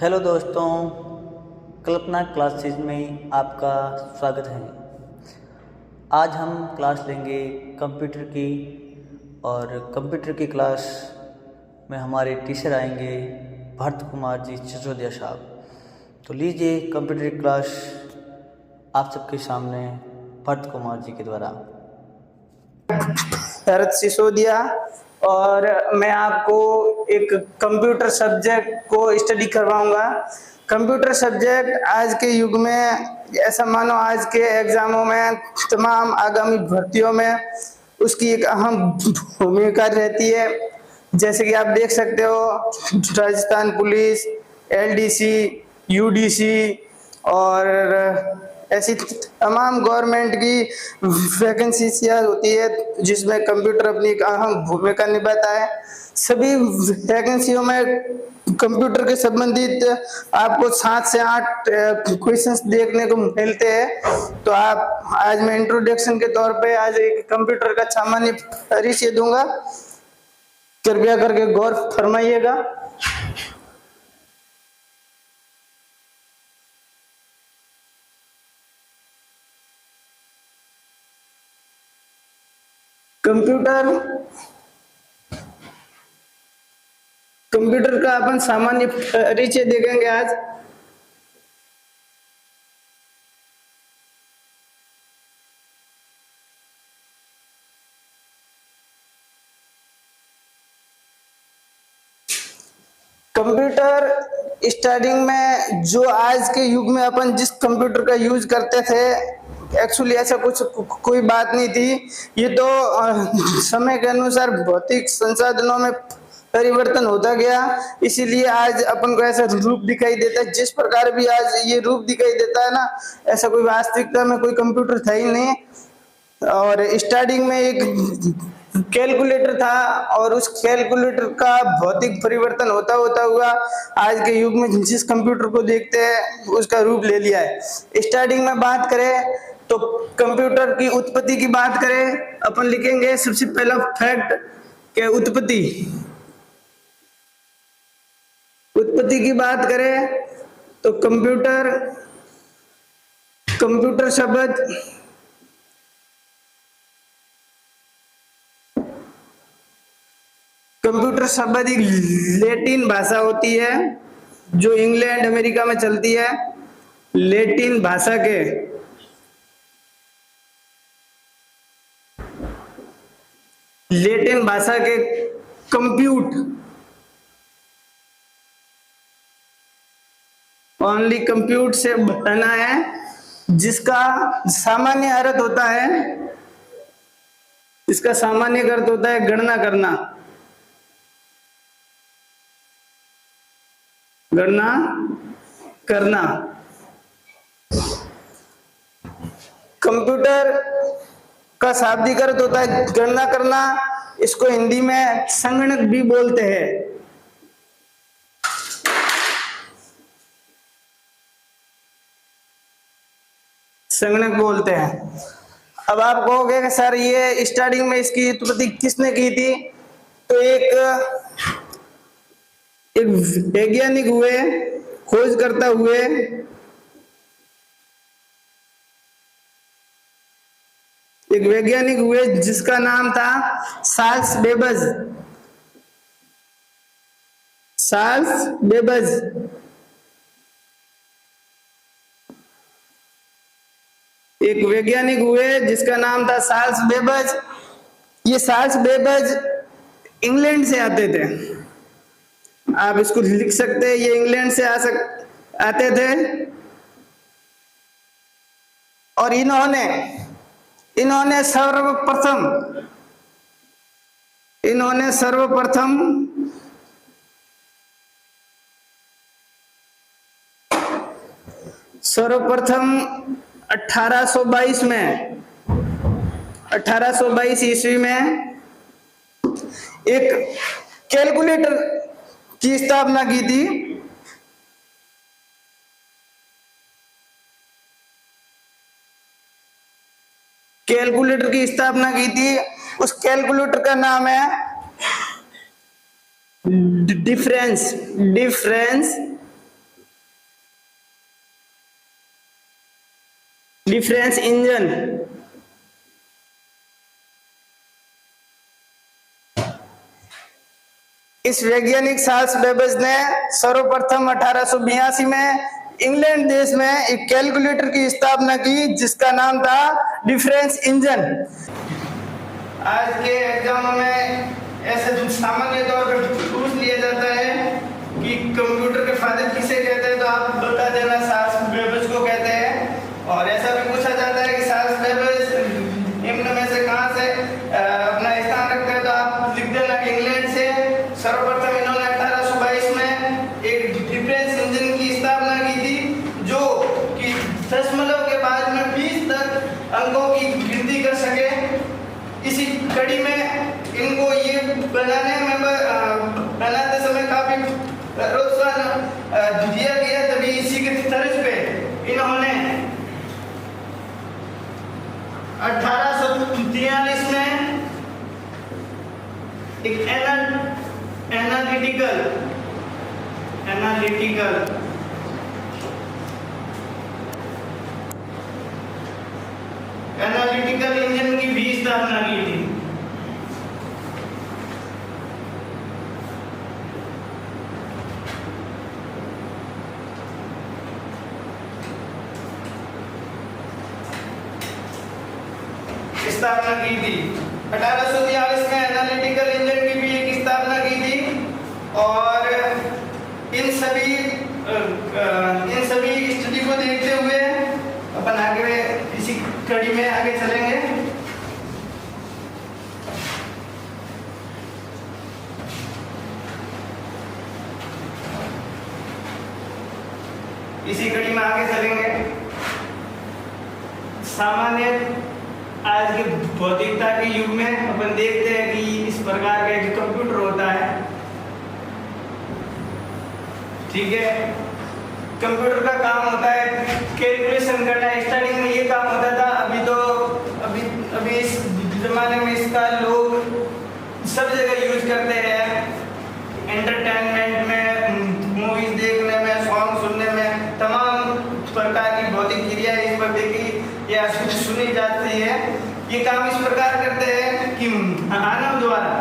Hello दोस्तों, कल्पना classes में आपका स्वागत है। आज हम क्लास लेंगे कंप्यूटर की और कंप्यूटर की क्लास में हमारे टीचर आएंगे भरत कुमार जी सिसोदिया साहब। तो लीजिए कंप्यूटर की क्लास आप सबके सामने भरत कुमार जी के द्वारा। भरत सिसोदिया और मैं आपको एक कंप्यूटर सब्जेक्ट को स्टडी करवाऊंगा। कंप्यूटर सब्जेक्ट आज के युग में, ऐसा मानो आज के एग्जामों में, तमाम आगामी भर्तियों में उसकी एक अहम भूमिका रहती है। जैसे कि आप देख सकते हो, राजस्थान पुलिस, एलडीसी, यूडीसी और ऐसी तमाम गवर्नमेंट की वैकेंसीज होती है जिसमें कंप्यूटर अपनी एक अहम भूमिका निभाता है। सभी वैकेंसियों में कंप्यूटर के संबंधित आपको 7 से 8 क्वेश्चंस देखने को मिलते हैं। तो आप आज मैं इंट्रोडक्शन के तौर पे आज एक कंप्यूटर का सामान्य परिचय दूंगा, कृपया करके गौर फरमाइएगा। कंप्यूटर का अपन सामान्य परिचय देखेंगे आज। कंप्यूटर स्टार्टिंग में जो आज के युग में अपन जिस कंप्यूटर का यूज करते थे, एक्चुअली ऐसा कुछ कोई बात नहीं थी। ये तो समय के अनुसार भौतिक संसाधनों में परिवर्तन होता गया, इसीलिए आज अपन को ऐसा रूप दिखाई देता है। जिस प्रकार भी आज ये रूप दिखाई देता है ना, ऐसा कोई वास्तविकता में कोई कंप्यूटर था ही नहीं। और स्टार्टिंग में एक कैलकुलेटर था और उस कैलकुलेटर का भौतिक परिवर्तन होता होता हुआ आज के युग में जिस कंप्यूटर को देखते हैं उसका रूप ले लिया है। स्टार्टिंग में बात करें तो कंप्यूटर की उत्पत्ति की बात करें, अपन लिखेंगे सबसे पहला फैक्ट के उत्पत्ति की बात करें तो कंप्यूटर शब्द एक लैटिन भाषा होती है जो इंग्लैंड अमेरिका में चलती है। लैटिन भाषा के कंप्यूट ओनली कंप्यूट से बना है, जिसका सामान्य अर्थ होता है गणना करना। कंप्यूटर का शाब्दिक अर्थ होता है गणना करना। इसको हिंदी में संगणक भी बोलते हैं। संगणक बोलते हैं। अब आप कहोगे कि सर ये स्टार्टिंग में इसकी उत्पत्ति किसने की थी? तो एक वैज्ञानिक हुए, खोजकर्ता हुए, जिसका नाम था चार्ल्स बेबज। एक वैज्ञानिक हुए जिसका नाम था चार्ल्स बेबज। ये चार्ल्स बेबज इंग्लैंड से आते थे। आप इसको लिख सकते हैं, ये इंग्लैंड से आते थे और इन्होंने सर्वप्रथम 1822 ईस्वी में एक कैलकुलेटर की स्थापना की थी। उस कैलकुलेटर का नाम है डिफरेंस डिफरेंस इंजन। इस वैज्ञानिक चार्ल्स बेबेज ने सर्वप्रथम 1882 में इंग्लैंड देश में एक कैलकुलेटर की स्थापना की जिसका नाम था डिफरेंस इंजन। आज के एग्जाम में ऐसे सामान्य तौर पर पूछ लिया जाता है कि कंप्यूटर के फादर किसे कहते हैं, तो आप बता देना चार्ल्स बेबेज को कहते हैं। और ऐसा भी पूछा जाता है कि चार्ल्स बेबेज निम्न में से कहां से अपना स्थान रखते हैं, तो आप लिख देना कि इंग्लैंड से। सर्वप्रथम इन्होंने 1822 में एक डिफरेंस इंजन की स्थापना की थी जो कि दशमलव के बाद में 20 तक अंकों की गिनती कर सके। इसी कड़ी में इनको ये बनाते समय काफी प्रोत्साहन दिया गया, तभी इसी के तर्ज पे इन्होंने 1843 में एक एनालिटिकल इंजन की भी स्थापना की थी। स्थापना की थी 1843 में एनालिटिकल इंजन की भी एक स्थापना की थी। और इन सभी स्थिति को देखते हुए अपन आगे इसी कड़ी में आगे चलेंगे। इसी कड़ी में आगे चलेंगे। सामान्य आज के भौतिकता के युग में अपन देखते हैं कि इस प्रकार का एक कंप्यूटर होता है, ठीक है। कंप्यूटर का काम होता है कैलकुलेशन करना। स्टार्टिंग में ये काम होता था, अभी इस जमाने में इसका लोग सब जगह यूज करते हैं। एंटरटेनमेंट में, मूवीज देखने में, सॉन्ग सुनने में, तमाम प्रकार की भौतिक क्रिया इस पर देखी या सुनी जाती है। ये काम इस प्रकार करते हैं कि मानव द्वारा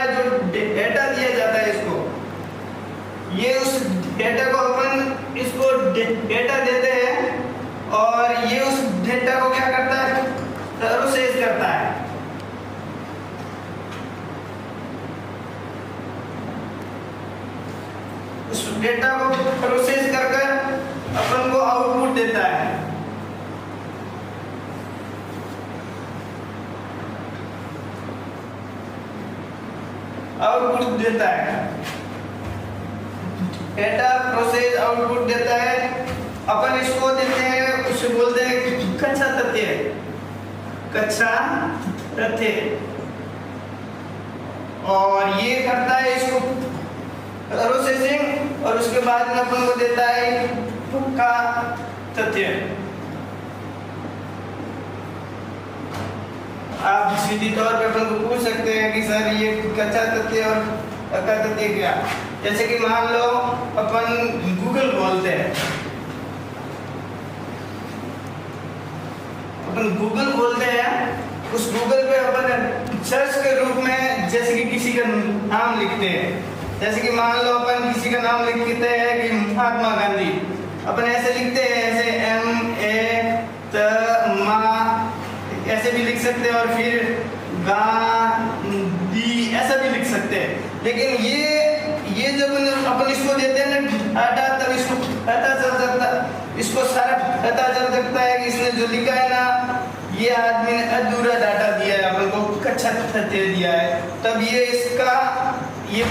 जो डेटा दिया जाता है इसको, ये उस डेटा को अपन इसको डेटा देते हैं और ये उस डेटा को क्या करता है, प्रोसेस करता है। उस डेटा को प्रोसेस कर अपन को आउटपुट देता है। डेटा प्रोसेस आउटपुट देता है। अपन इसको देते हैं, उसे बोलते हैं कच्चा तथ्य। और ये करता है इसको प्रोसेसिंग और उसके बाद में अपन को देता है पक्का तथ्य। आप सीधी तौर पे अपन को पूछ सकते हैं कि सर ये कच्चा तथ्य और पक्का तथ्य क्या। जैसे कि मान लो अपन गूगल खोलते हैं, उस गूगल पे अपन सर्च के रूप में जैसे कि किसी का नाम लिखते हैं। जैसे कि मान लो अपन किसी का नाम लिखते हैं कि महात्मा गांधी, अपन ऐसे लिखते हैं, ऐसे ऐसे भी लिख सकते हैं और फिर गांधी ऐसा भी लिख सकते हैं। लेकिन ये जब अपन इसको देते हैं ना डाटा, तब इसको पता चल सकता है कि इसने जो लिखा है ना, ये आदमी ने अधूरा डाटा दिया है, अपन को कच्चा तथ्य दिया है। तब ये इसका ये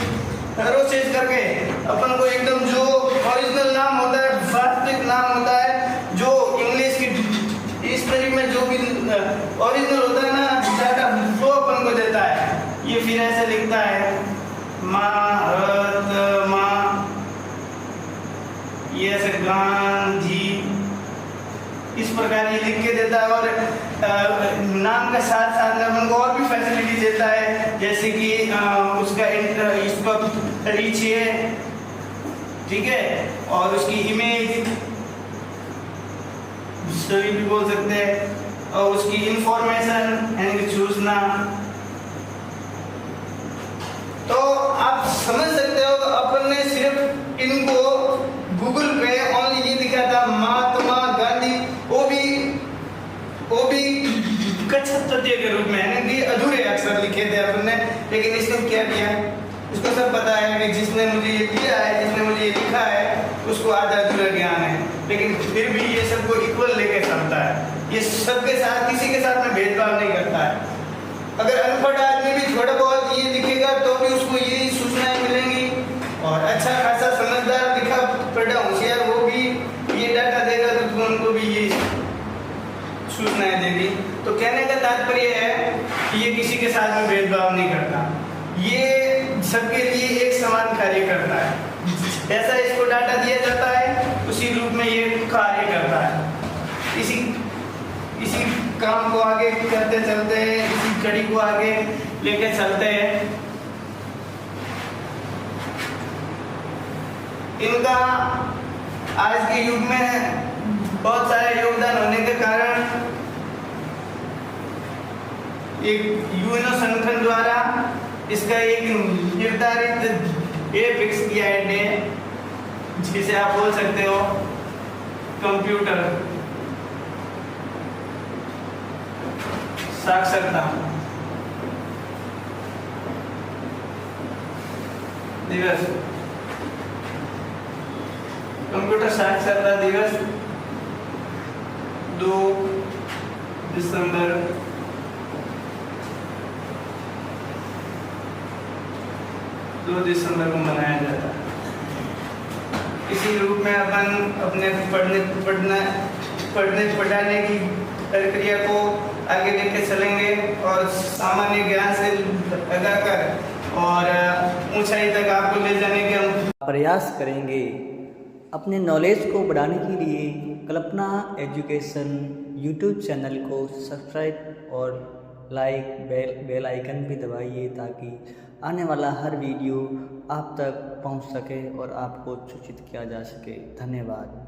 प्रोसेस करके अपन को एकदम जो ओरिजिनल नाम होता है, वास्तविक नाम होता है, जो इंग्लिश की हिस्ट्री में जो भी ओरिजिनल होता है ना डाटा, वो अपन को देता है। ये फिर ऐसे लिखता है महात्मा, ये ऐसे गांधी, इस प्रकार ये लिख के देता है। और नाम के साथ साथ में अपन को और भी फैसिलिटी देता है, जैसे कि उसका इसको रीच ठीक है। और उसकी इमेज स्टोरी भी बोल सकते हैं, और उसकी इंफॉर्मेशन यानी कि सूचना। तो आप समझ सकते हो अपन ने सिर्फ इनको गूगल पे ओनली ये दिखा था महात्मा गांधी, वो भी कच्छ तथ्य के रूप में, यानी कि अधूरे अक्षर लिखे थे अपन ने। लेकिन इसने क्या किया, उसको सब पता है कि जिसने मुझे ये दिया है, जिसने मुझे ये लिखा है, उसको आधा अधूरा ज्ञान है, लेकिन फिर भी ये सबको इक्वल लेके चलता है। ये सबके साथ, किसी के साथ में भेदभाव नहीं करता है। अगर अनपढ़ आदमी भी थोड़ा बहुत ये दिखेगा तो भी उसको यही सूचनाएं मिलेंगी, और अच्छा खासा समझदार लिखा पढ़ा होशियार वो भी ये डाटा देगा तो उनको भी ये सूचनाएं देगी। तो कहने का तात्पर्य है कि ये किसी के साथ में भेदभाव नहीं करता, ये सबके लिए एक समान कार्य करता है। जैसा इसको डाटा दिया जाता है उसी रूप में ये कार्य करता है। इसी काम को आगे करते चलते हैं, इसी कड़ी को आगे लेके चलते हैं। इनका आज के युग में बहुत सारे योगदान होने के कारण एक यूएनओ संगठन द्वारा इसका एक निर्धारित ये फिक्स किया है, जिसे आप बोल सकते हो कंप्यूटर साक्षरता दिवस। कंप्यूटर साक्षरता दिवस 2 दिसंबर 2 दिसंबर को मनाया जाता है। इसी रूप में अपन अपने पढ़ाने की प्रक्रिया को आगे लेके चलेंगे और सामान्य ज्ञान से लगाकर और ऊंचाई तक आपको ले जाने के हम प्रयास करेंगे। अपने नॉलेज को बढ़ाने के लिए कल्पना एजुकेशन यूट्यूब चैनल को सब्सक्राइब और लाइक बेल आइकन भी दबाइए, ताकि आने वाला हर वीडियो आप तक पहुंच सके और आपको सूचित किया जा सके। धन्यवाद।